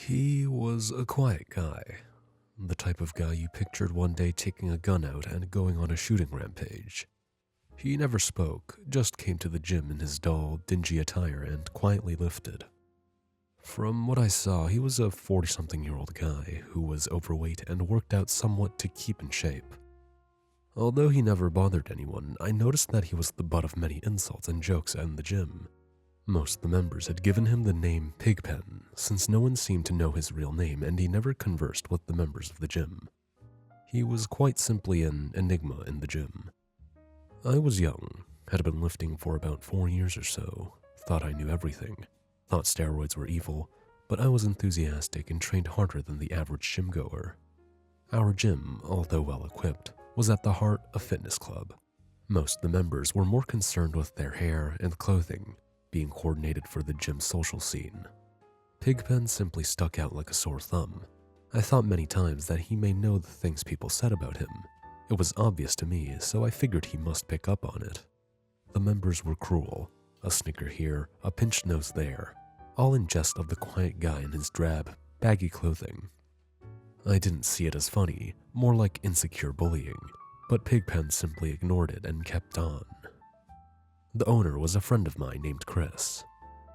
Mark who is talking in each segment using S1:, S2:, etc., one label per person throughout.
S1: He was a quiet guy, the type of guy you pictured one day taking a gun out and going on a shooting rampage. He never spoke, just came to the gym in his dull, dingy attire and quietly lifted. From what I saw, he was a 40-something-year-old guy who was overweight and worked out somewhat to keep in shape. Although he never bothered anyone, I noticed that he was the butt of many insults and jokes in the gym. Most of the members had given him the name Pigpen, since no one seemed to know his real name and he never conversed with the members of the gym. He was quite simply an enigma in the gym. I was young, had been lifting for about 4 years or so, thought I knew everything, thought steroids were evil, but I was enthusiastic and trained harder than the average gym goer. Our gym, although well equipped, was at the heart a fitness club. Most of the members were more concerned with their hair and clothing, being coordinated for the gym's social scene. Pigpen simply stuck out like a sore thumb. I thought many times that he may know the things people said about him. It was obvious to me, so I figured he must pick up on it. The members were cruel, a snicker here, a pinched nose there, all in jest of the quiet guy in his drab, baggy clothing. I didn't see it as funny, more like insecure bullying, but Pigpen simply ignored it and kept on. The owner was a friend of mine named Chris.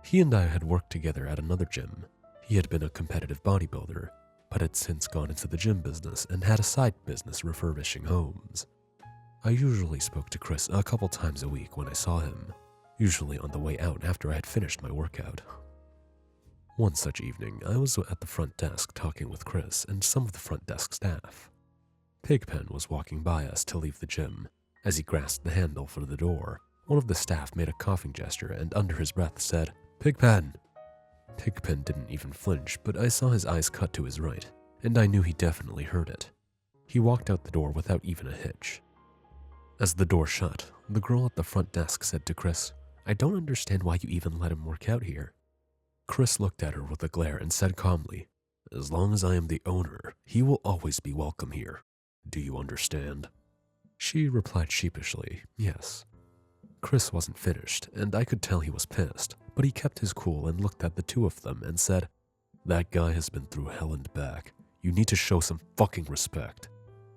S1: He and I had worked together at another gym. He had been a competitive bodybuilder, but had since gone into the gym business and had a side business refurbishing homes. I usually spoke to Chris a couple times a week when I saw him, usually on the way out after I had finished my workout. One such evening, I was at the front desk talking with Chris and some of the front desk staff. Pigpen was walking by us to leave the gym. As he grasped the handle for the door, one of the staff made a coughing gesture and under his breath said, "Pigpen!" Pigpen didn't even flinch, but I saw his eyes cut to his right, and I knew he definitely heard it. He walked out the door without even a hitch. As the door shut, the girl at the front desk said to Chris, "I don't understand why you even let him work out here." Chris looked at her with a glare and said calmly, "As long as I am the owner, he will always be welcome here. Do you understand?" She replied sheepishly, "Yes." Chris wasn't finished, and I could tell he was pissed, but he kept his cool and looked at the two of them and said, "That guy has been through hell and back. You need to show some fucking respect.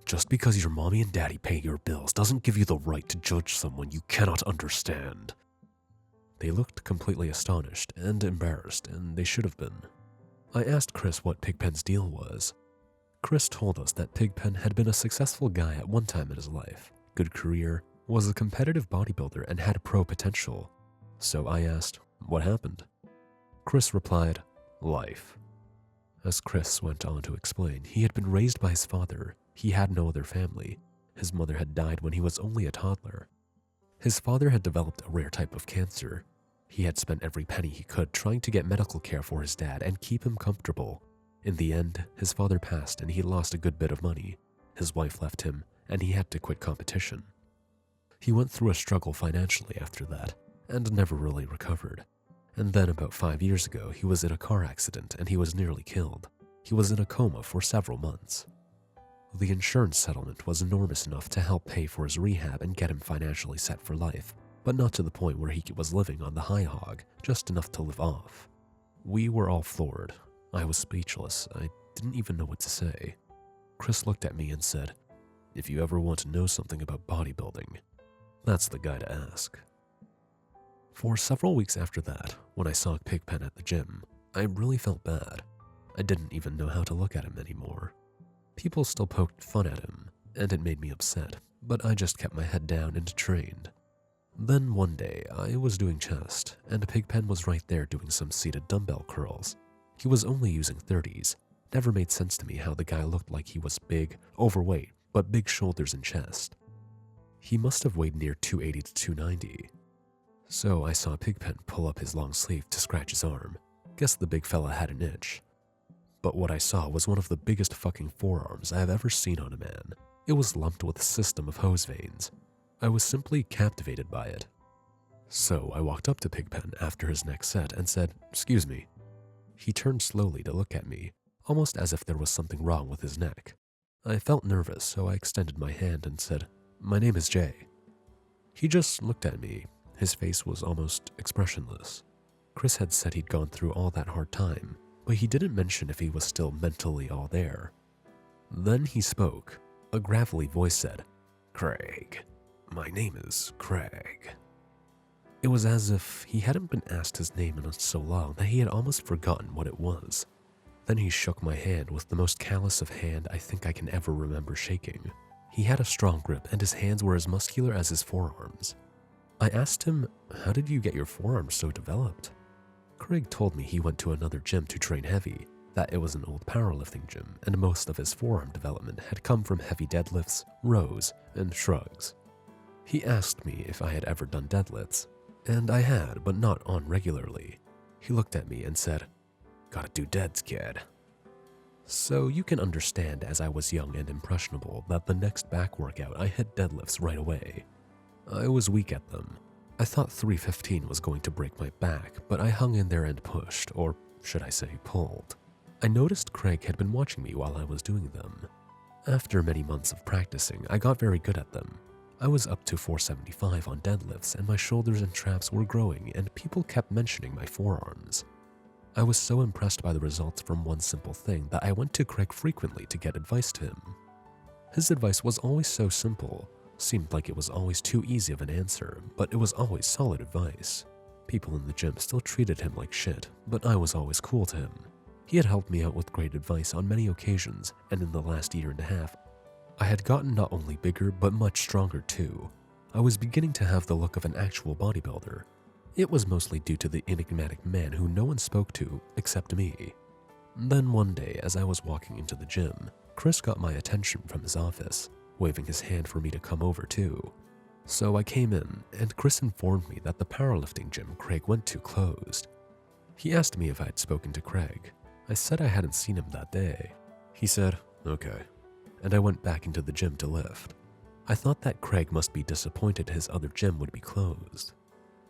S1: Just because your mommy and daddy pay your bills doesn't give you the right to judge someone you cannot understand." They looked completely astonished and embarrassed, and they should have been. I asked Chris what Pigpen's deal was. Chris told us that Pigpen had been a successful guy at one time in his life, good career, was a competitive bodybuilder and had pro potential. So I asked, "What happened?" Chris replied, "Life." As Chris went on to explain, he had been raised by his father. He had no other family. His mother had died when he was only a toddler. His father had developed a rare type of cancer. He had spent every penny he could trying to get medical care for his dad and keep him comfortable. In the end, his father passed and he lost a good bit of money. His wife left him, and he had to quit competition. He went through a struggle financially after that, and never really recovered. And then about 5 years ago, he was in a car accident and he was nearly killed. He was in a coma for several months. The insurance settlement was enormous enough to help pay for his rehab and get him financially set for life, but not to the point where he was living on the high hog, just enough to live off. We were all floored. I was speechless. I didn't even know what to say. Chris looked at me and said, "If you ever want to know something about bodybuilding, that's the guy to ask." For several weeks after that, when I saw Pigpen at the gym, I really felt bad. I didn't even know how to look at him anymore. People still poked fun at him, and it made me upset, but I just kept my head down and trained. Then one day, I was doing chest, and Pigpen was right there doing some seated dumbbell curls. He was only using 30s. Never made sense to me how the guy looked like he was big, overweight, but big shoulders and chest. He must have weighed near 280 to 290. So I saw Pigpen pull up his long sleeve to scratch his arm. Guess the big fella had an itch. But what I saw was one of the biggest fucking forearms I have ever seen on a man. It was lumped with a system of hose veins. I was simply captivated by it. So I walked up to Pigpen after his next set and said, "Excuse me." He turned slowly to look at me, almost as if there was something wrong with his neck. I felt nervous, so I extended my hand and said, "My name is Jay." He just looked at me. His face was almost expressionless. Chris had said he'd gone through all that hard time, but he didn't mention if he was still mentally all there. Then he spoke. A gravelly voice said, "Craig. My name is Craig." It was as if he hadn't been asked his name in so long that he had almost forgotten what it was. Then he shook my hand with the most callous of hand I think I can ever remember shaking. He had a strong grip and his hands were as muscular as his forearms. I asked him, "How did you get your forearms so developed?" Craig told me he went to another gym to train heavy, that it was an old powerlifting gym, and most of his forearm development had come from heavy deadlifts, rows, and shrugs. He asked me if I had ever done deadlifts, and I had, but not on regularly. He looked at me and said, "Gotta do deads, kid." So you can understand, as I was young and impressionable, that the next back workout I hit deadlifts right away. I was weak at them. I thought 315 was going to break my back, but I hung in there and pushed, or should I say pulled. I noticed Craig had been watching me while I was doing them. After many months of practicing, I got very good at them. I was up to 475 on deadlifts and my shoulders and traps were growing and people kept mentioning my forearms. I was so impressed by the results from one simple thing that I went to Craig frequently to get advice to him. His advice was always so simple, seemed like it was always too easy of an answer, but it was always solid advice. People in the gym still treated him like shit, but I was always cool to him. He had helped me out with great advice on many occasions, and in the last year and a half, I had gotten not only bigger, but much stronger too. I was beginning to have the look of an actual bodybuilder. It was mostly due to the enigmatic man who no one spoke to except me. Then one day, as I was walking into the gym, Chris got my attention from his office, waving his hand for me to come over too. So I came in, and Chris informed me that the powerlifting gym Craig went to closed. He asked me if I had spoken to Craig. I said I hadn't seen him that day. He said, "Okay," and I went back into the gym to lift. I thought that Craig must be disappointed his other gym would be closed.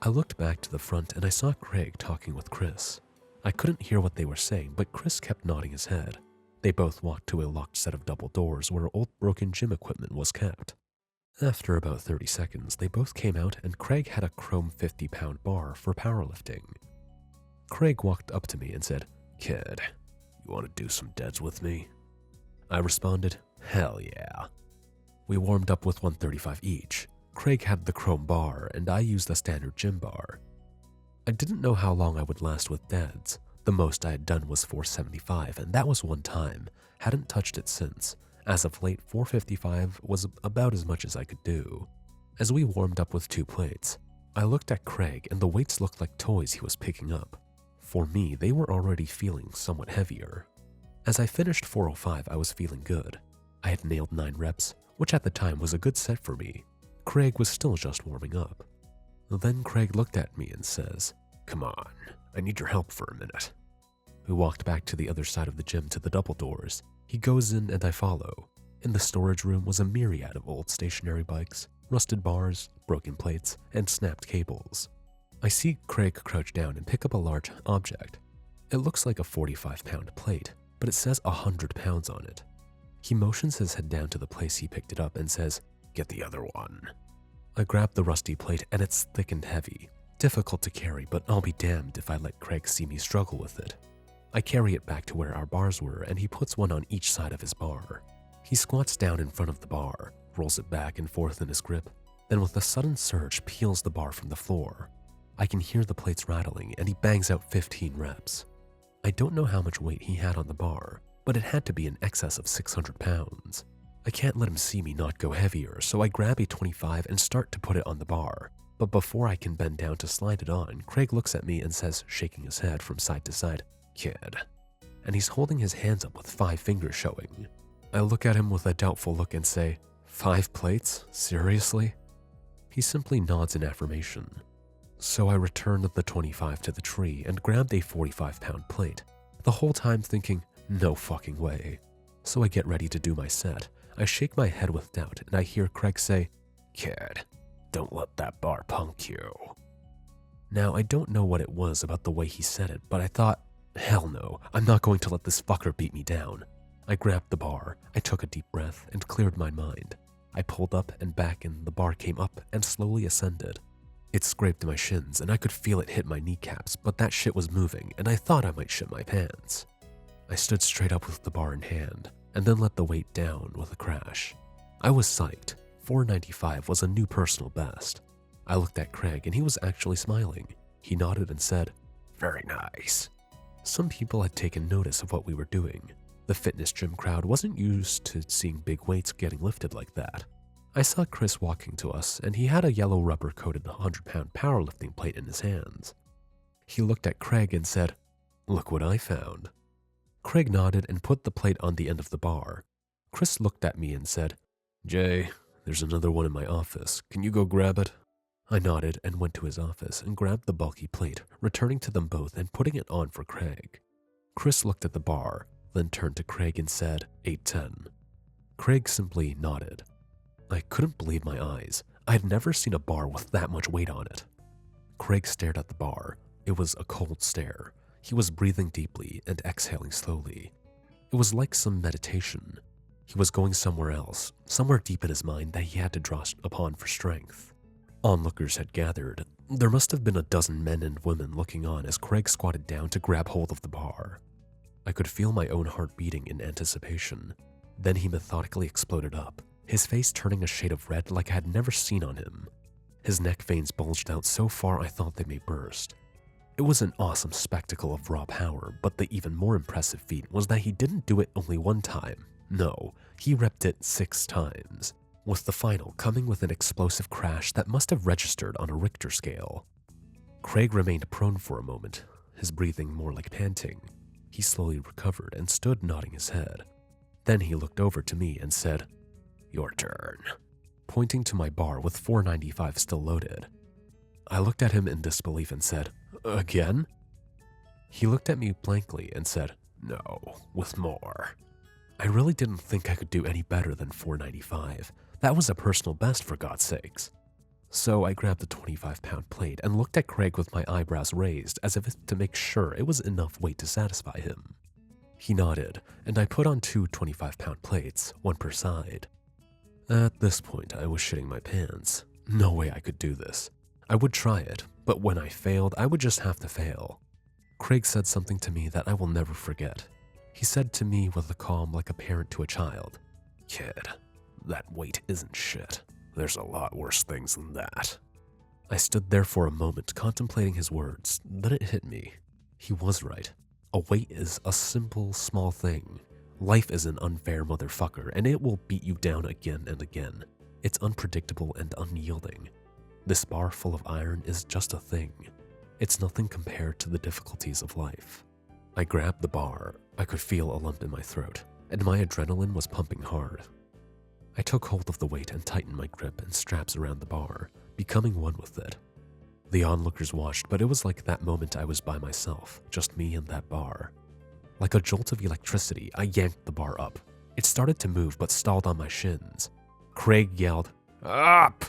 S1: I looked back to the front and I saw Craig talking with Chris. I couldn't hear what they were saying, but Chris kept nodding his head. They both walked to a locked set of double doors where old broken gym equipment was kept. After about 30 seconds, they both came out and Craig had a chrome 50-pound bar for powerlifting. Craig walked up to me and said, "Kid, you want to do some deads with me?" I responded, "Hell yeah." We warmed up with 135 each. Craig had the chrome bar and I used a standard gym bar. I didn't know how long I would last with deads. The most I had done was 475 and that was one time. Hadn't touched it since. As of late, 455 was about as much as I could do. As we warmed up with 2 plates, I looked at Craig and the weights looked like toys he was picking up. For me, they were already feeling somewhat heavier. As I finished 405, I was feeling good. I had nailed 9 reps, which at the time was a good set for me. Craig was still just warming up. Then Craig looked at me and says, "Come on, I need your help for a minute." We walked back to the other side of the gym to the double doors. He goes in and I follow. In the storage room was a myriad of old stationary bikes, rusted bars, broken plates, and snapped cables. I see Craig crouch down and pick up a large object. It looks like a 45-pound plate, but it says 100 pounds on it. He motions his head down to the place he picked it up and says, "Get the other one." I grab the rusty plate and it's thick and heavy. Difficult to carry, but I'll be damned if I let Craig see me struggle with it. I carry it back to where our bars were and he puts one on each side of his bar. He squats down in front of the bar, rolls it back and forth in his grip, then with a sudden surge peels the bar from the floor. I can hear the plates rattling and he bangs out 15 reps. I don't know how much weight he had on the bar, but it had to be in excess of 600 pounds. I can't let him see me not go heavier, so I grab a 25 and start to put it on the bar. But before I can bend down to slide it on, Craig looks at me and says, shaking his head from side to side, "Kid." And he's holding his hands up with 5 fingers showing. I look at him with a doubtful look and say, "5 plates? Seriously?" He simply nods in affirmation. So I returned the 25 to the tree and grabbed a 45-pound plate, the whole time thinking, no fucking way. So I get ready to do my set. I shake my head with doubt and I hear Craig say, "Kid, don't let that bar punk you." Now, I don't know what it was about the way he said it, but I thought, hell no, I'm not going to let this fucker beat me down. I grabbed the bar, I took a deep breath and cleared my mind. I pulled up and back and the bar came up and slowly ascended. It scraped my shins and I could feel it hit my kneecaps, but that shit was moving and I thought I might shit my pants. I stood straight up with the bar in hand and then let the weight down with a crash. I was psyched. $4.95 was a new personal best. I looked at Craig and he was actually smiling. He nodded and said, "Very nice." Some people had taken notice of what we were doing. The fitness gym crowd wasn't used to seeing big weights getting lifted like that. I saw Chris walking to us and he had a yellow rubber-coated 100-pound powerlifting plate in his hands. He looked at Craig and said, "Look what I found." Craig nodded and put the plate on the end of the bar. Chris looked at me and said, "Jay, there's another one in my office. Can you go grab it?" I nodded and went to his office and grabbed the bulky plate, returning to them both and putting it on for Craig. Chris looked at the bar, then turned to Craig and said, 810. Craig simply nodded. I couldn't believe my eyes. I had never seen a bar with that much weight on it. Craig stared at the bar. It was a cold stare. He was breathing deeply and exhaling slowly. It was like some meditation. He was going somewhere else, somewhere deep in his mind that he had to draw upon for strength. Onlookers had gathered. There must have been a dozen men and women looking on as Craig squatted down to grab hold of the bar. I could feel my own heart beating in anticipation. Then he methodically exploded up, his face turning a shade of red like I had never seen on him. His neck veins bulged out so far I thought they may burst. It was an awesome spectacle of raw power, but the even more impressive feat was that he didn't do it only one time. No, he repped it 6 times, with the final coming with an explosive crash that must have registered on a Richter scale. Craig remained prone for a moment, his breathing more like panting. He slowly recovered and stood nodding his head. Then he looked over to me and said, "Your turn," pointing to my bar with $4.95 still loaded. I looked at him in disbelief and said, "Again?" He looked at me blankly and said, "No, with more." I really didn't think I could do any better than $4.95. That was a personal best, for God's sakes. So I grabbed the 25-pound plate and looked at Craig with my eyebrows raised as if to make sure it was enough weight to satisfy him. He nodded, and I put on 2 25-pound plates, one per side. At this point, I was shitting my pants. No way I could do this. I would try it, but when I failed, I would just have to fail. Craig said something to me that I will never forget. He said to me with a calm like a parent to a child, "Kid, that weight isn't shit. There's a lot worse things than that." I stood there for a moment contemplating his words, then it hit me. He was right. A weight is a simple, small thing. Life is an unfair motherfucker, and it will beat you down again and again. It's unpredictable and unyielding. This bar full of iron is just a thing. It's nothing compared to the difficulties of life. I grabbed the bar. I could feel a lump in my throat, and my adrenaline was pumping hard. I took hold of the weight and tightened my grip and straps around the bar, becoming one with it. The onlookers watched, but it was like that moment I was by myself, just me and that bar. Like a jolt of electricity, I yanked the bar up. It started to move, but stalled on my shins. Craig yelled, "Up!"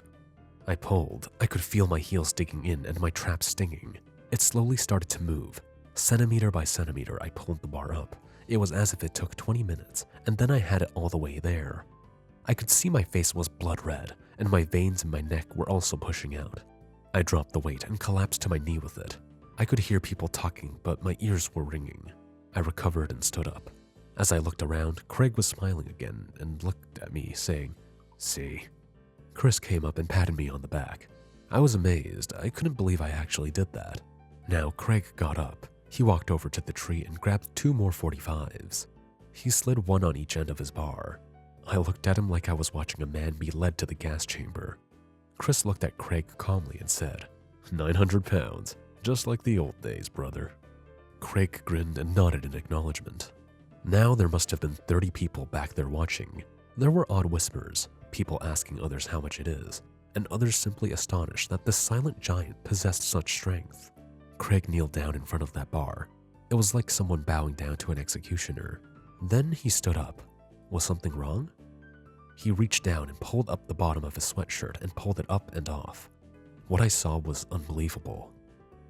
S1: I pulled. I could feel my heels digging in and my trap stinging. It slowly started to move. Centimeter by centimeter, I pulled the bar up. It was as if it took 20 minutes, and then I had it all the way there. I could see my face was blood red, and my veins in my neck were also pushing out. I dropped the weight and collapsed to my knee with it. I could hear people talking, but my ears were ringing. I recovered and stood up. As I looked around, Craig was smiling again and looked at me, saying, "See?" Chris came up and patted me on the back. I was amazed. I couldn't believe I actually did that. Now Craig got up. He walked over to the tree and grabbed 2 more 45s. He slid one on each end of his bar. I looked at him like I was watching a man be led to the gas chamber. Chris looked at Craig calmly and said, 900 pounds, just like the old days, brother." Craig grinned and nodded in acknowledgement. Now there must have been 30 people back there watching. There were odd whispers, people asking others how much it is, and others simply astonished that the silent giant possessed such strength. Craig kneeled down in front of that bar. It was like someone bowing down to an executioner. Then he stood up. Was something wrong? He reached down and pulled up the bottom of his sweatshirt and pulled it up and off. What I saw was unbelievable.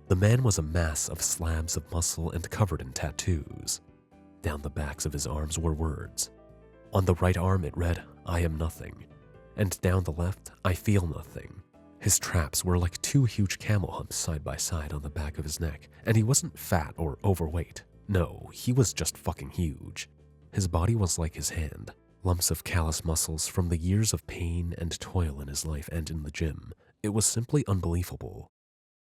S1: The man was a mass of slabs of muscle and covered in tattoos. Down the backs of his arms were words. On the right arm it read, "I am nothing," and down the left, "I feel nothing." His traps were like 2 huge camel humps side by side on the back of his neck, and he wasn't fat or overweight. No, he was just fucking huge. His body was like his hand, lumps of callous muscles from the years of pain and toil in his life and in the gym. It was simply unbelievable.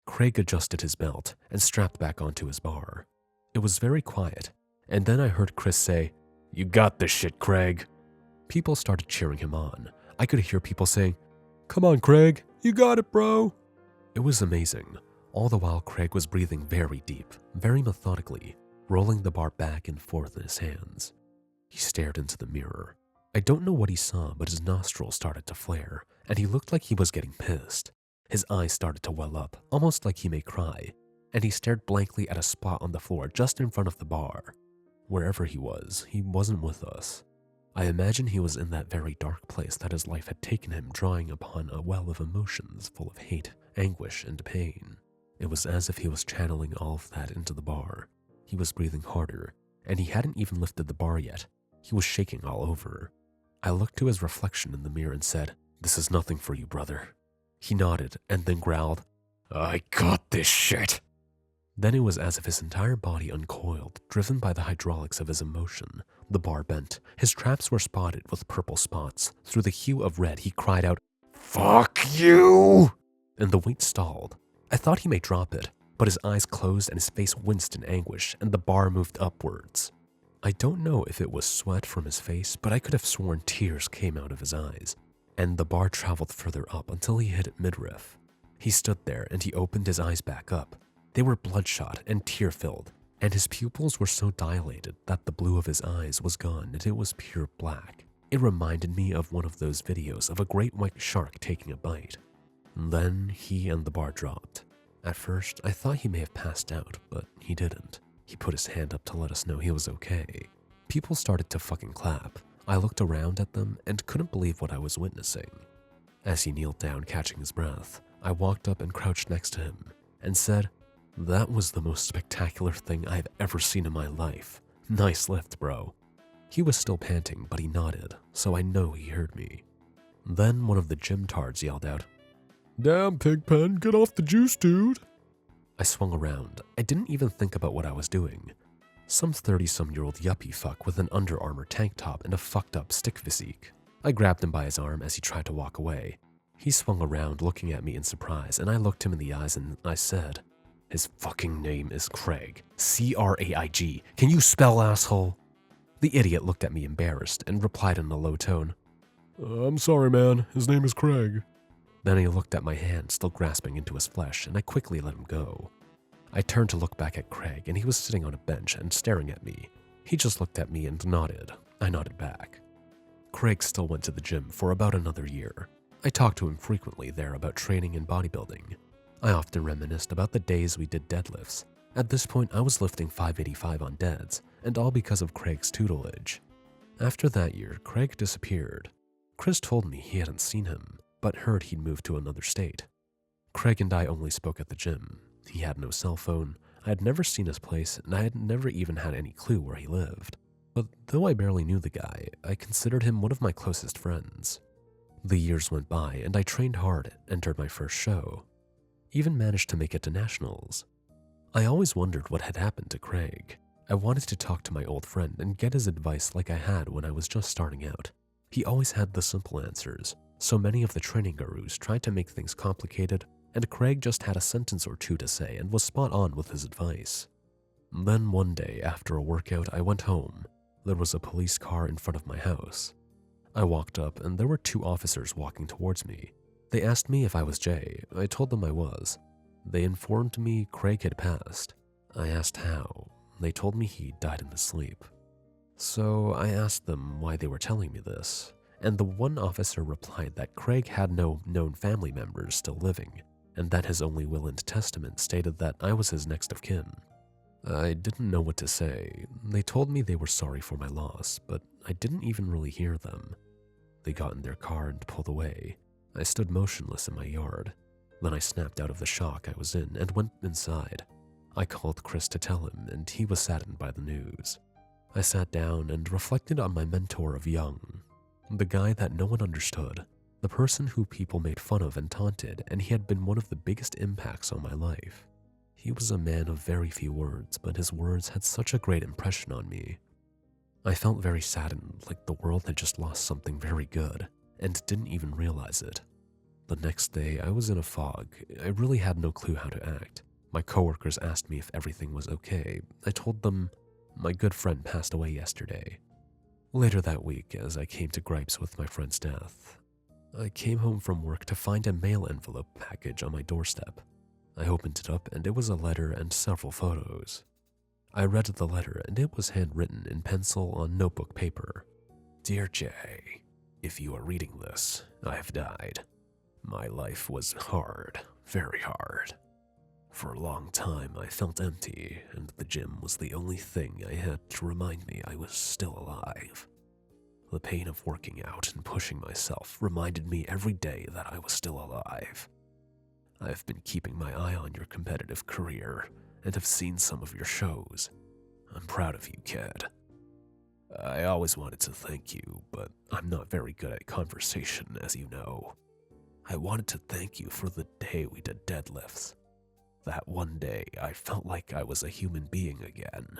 S1: Craig adjusted his belt and strapped back onto his bar. It was very quiet, and then I heard Chris say, "You got this shit, Craig." People started cheering him on. I could hear people saying, "Come on, Craig, you got it, bro." It was amazing. All the while, Craig was breathing very deep, very methodically, rolling the bar back and forth in his hands. He stared into the mirror. I don't know what he saw, but his nostrils started to flare, and he looked like he was getting pissed. His eyes started to well up, almost like he may cry, and he stared blankly at a spot on the floor just in front of the bar. Wherever he wasn't with us. I imagine he was in that very dark place that his life had taken him, drawing upon a well of emotions full of hate, anguish, and pain. It was as if he was channeling all of that into the bar. He was breathing harder, and he hadn't even lifted the bar yet. He was shaking all over. I looked to his reflection in the mirror and said, "This is nothing for you, brother." He nodded and then growled, "I got this shit." Then it was as if his entire body uncoiled, driven by the hydraulics of his emotion. The bar bent. His traps were spotted with purple spots. Through the hue of red, he cried out, "Fuck you!" And the weight stalled. I thought he may drop it, but his eyes closed and his face winced in anguish, and the bar moved upwards. I don't know if it was sweat from his face, but I could have sworn tears came out of his eyes, and the bar traveled further up until he hit midriff. He stood there and he opened his eyes back up. They were bloodshot and tear-filled, and his pupils were so dilated that the blue of his eyes was gone and it was pure black. It reminded me of one of those videos of a great white shark taking a bite. Then he and the bar dropped. At first, I thought he may have passed out, but he didn't. He put his hand up to let us know he was okay. People started to fucking clap. I looked around at them and couldn't believe what I was witnessing. As he kneeled down, catching his breath, I walked up and crouched next to him and said, "That was the most spectacular thing I've ever seen in my life. Nice lift, bro." He was still panting, but he nodded, so I know he heard me. Then one of the gym tards yelled out, "Damn, Pigpen, get off the juice, dude." I swung around. I didn't even think about what I was doing. Some 30-some-year-old yuppie fuck with an Under Armour tank top and a fucked up stick physique. I grabbed him by his arm as he tried to walk away. He swung around looking at me in surprise, and I looked him in the eyes and I said, "His fucking name is Craig. C-R-A-I-G. Can you spell, asshole?" The idiot looked at me embarrassed and replied in a low tone, "I'm sorry, man. His name is Craig." Then he looked at my hand, still grasping into his flesh, and I quickly let him go. I turned to look back at Craig, and he was sitting on a bench and staring at me. He just looked at me and nodded. I nodded back. Craig still went to the gym for about another year. I talked to him frequently there about training and bodybuilding. I often reminisced about the days we did deadlifts. At this point, I was lifting 585 on deads, and all because of Craig's tutelage. After that year, Craig disappeared. Chris told me he hadn't seen him, but heard he'd moved to another state. Craig and I only spoke at the gym. He had no cell phone. I had never seen his place, and I had never even had any clue where he lived. But though I barely knew the guy, I considered him one of my closest friends. The years went by, and I trained hard, entered my first show. Even managed to make it to nationals. I always wondered what had happened to Craig. I wanted to talk to my old friend and get his advice like I had when I was just starting out. He always had the simple answers. So many of the training gurus tried to make things complicated, and Craig just had a sentence or two to say and was spot on with his advice. Then one day after a workout, I went home. There was a police car in front of my house. I walked up and there were 2 officers walking towards me. They asked me if I was Jay. I told them I was. They informed me Craig had passed. I asked how. They told me he died in his sleep. So I asked them why they were telling me this, and the one officer replied that Craig had no known family members still living, and that his only will and testament stated that I was his next of kin. I didn't know what to say. They told me they were sorry for my loss, but I didn't even really hear them. They got in their car and pulled away. I stood motionless in my yard. Then I snapped out of the shock I was in and went inside. I called Chris to tell him, and he was saddened by the news. I sat down and reflected on my mentor of young, the guy that no one understood, the person who people made fun of and taunted, and he had been one of the biggest impacts on my life. He was a man of very few words, but his words had such a great impression on me. I felt very saddened, like the world had just lost something very good, and didn't even realize it. The next day, I was in a fog. I really had no clue how to act. My coworkers asked me if everything was okay. I told them my good friend passed away yesterday. Later that week, as I came to gripes with my friend's death, I came home from work to find a mail envelope package on my doorstep. I opened it up and it was a letter and several photos. I read the letter and it was handwritten in pencil on notebook paper. Dear Jay, if you are reading this, I have died. My life was hard, very hard. For a long time I felt empty and the gym was the only thing I had to remind me I was still alive. The pain of working out and pushing myself reminded me every day that I was still alive. I've been keeping my eye on your competitive career and have seen some of your shows. I'm proud of you, kid. I always wanted to thank you, but I'm not very good at conversation, as you know. I wanted to thank you for the day we did deadlifts. That one day, I felt like I was a human being again.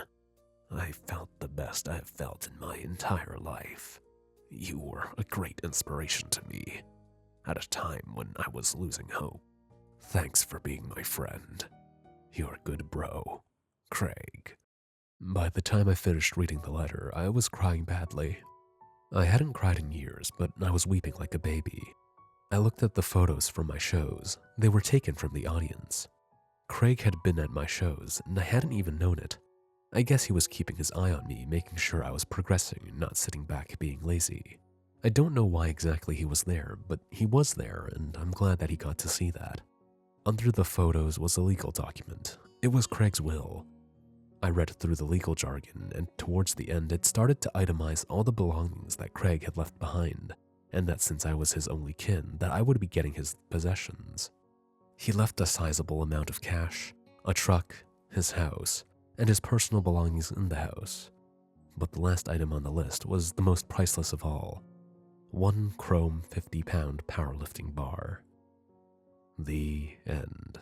S1: I felt the best I have felt in my entire life. You were a great inspiration to me, at a time when I was losing hope. Thanks for being my friend. You're a good bro, Craig. By the time I finished reading the letter, I was crying badly. I hadn't cried in years, but I was weeping like a baby. I looked at the photos from my shows. They were taken from the audience. Craig had been at my shows, and I hadn't even known it. I guess he was keeping his eye on me, making sure I was progressing and not sitting back being lazy. I don't know why exactly he was there, but he was there, and I'm glad that he got to see that. Under the photos was a legal document. It was Craig's will. I read through the legal jargon, and towards the end it started to itemize all the belongings that Craig had left behind, and that since I was his only kin, that I would be getting his possessions. He left a sizable amount of cash, a truck, his house, and his personal belongings in the house. But the last item on the list was the most priceless of all. One chrome 50-pound powerlifting bar. The end.